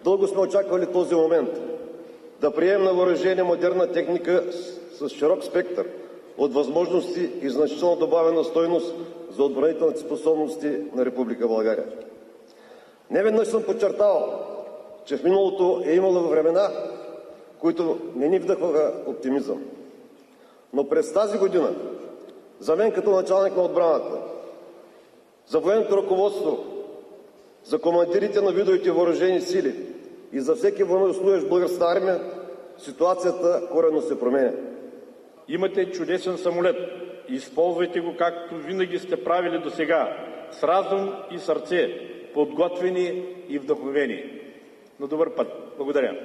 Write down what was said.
Дълго сме очаквали този момент да приемем на въоръжение модерна техника с широк спектър от възможности и значително добавена стойност за отбранителните способности на Република България. Неведнъж съм подчертавал, че в миналото е имало времена, които не ни вдъхваха оптимизъм. Но през тази година за мен като началник на отбраната, за военното ръководство, за командирите на видовете въоръжени сили и за всеки военнослужещ в Българската армия ситуацията коренно се променя. Имате чудесен самолет. Използвайте го, както винаги сте правили досега, с разум и сърце, подготвени и вдъхновени. На добър път! Благодаря.